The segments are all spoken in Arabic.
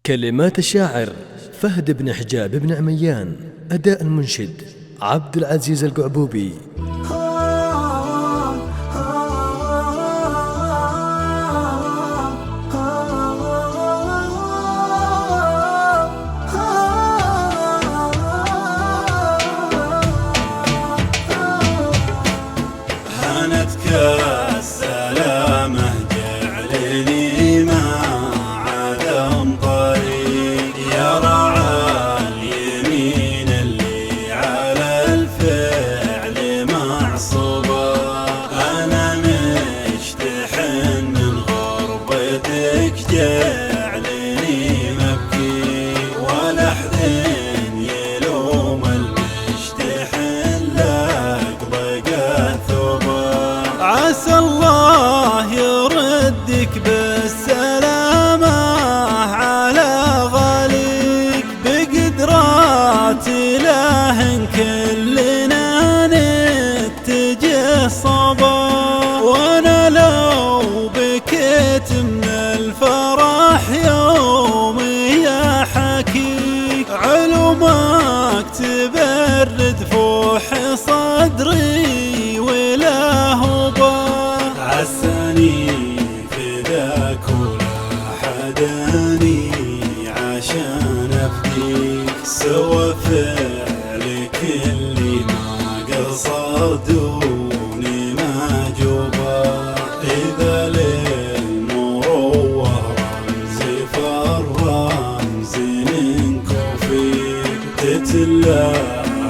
كلمات الشاعر فهد بن حجاب بن عميان. أداء المنشد عبد العزيز القعبوبي. هانتك السلامة جعلني ما عدم طريق يا رعى اليمين اللي على الفعل معصوبة. أنا مشتحن من غربتك جعلني مبكي ولا حزن يلوم المشتحن لقضى ثوبه. عسى الله يردك بالسلامة على غاليك بقدرات إله كلنا نتجه صبا. وانا لو بكيت من الفرح يومي يا حكيك علومك تبرد فوح صدري ولا هبا. عساني فداك ولا حداني عشان افديك سوى فعلك اللي ما قصدوني ما جوبا. اذا للمروه رمز فالرمز منك فيك تتلى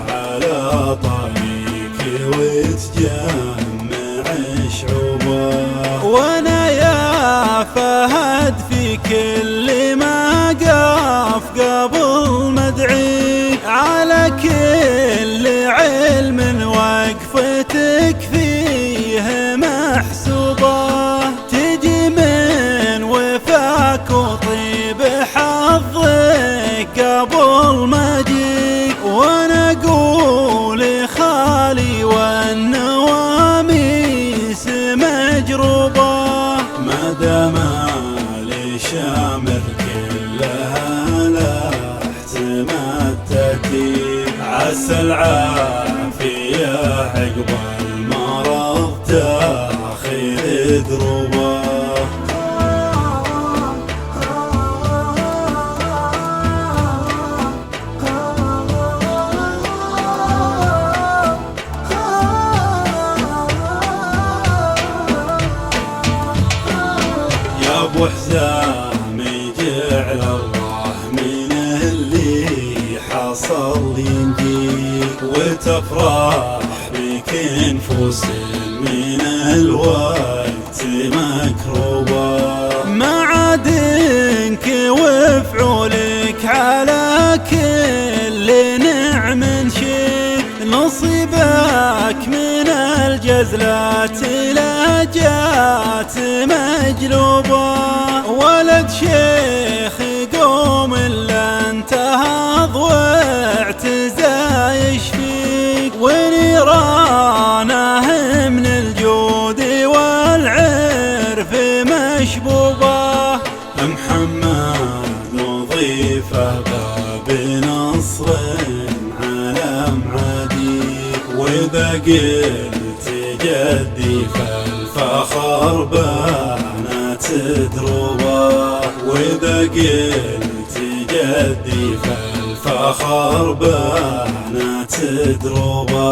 على طريق وتجمع شعوبه. وانا يا فهد في كل ما قف قبل مدعيك على كل علم وقفتك فيه محسوبه. تجي من وفاك وطيب حظك قبل ما اجيك وانا اقول خالي والنواميس مجروبه. ما دام لشامر كلها لا احتمال تأتيك عسى العافية عقب المرض تاخذ دروبه. ابو حزامي جعل الله من اللي حصل ينجيك وتفرح بك نفوس من الوقت مكروبه. ما عادنك وفعولك على كل نعم شيك نصيبك من الجزلات لا جات مجلوبه. ولد شيخ قوم الا انتهض واعتزى يشفيك ونيرانه من الجود والعرف مشبوبه. محمد وظيفه باب نصر على معاديك واذا قلت جدي فالفخر بانت دروبه. واذا قلت جدي فالفخر بانت دروبه.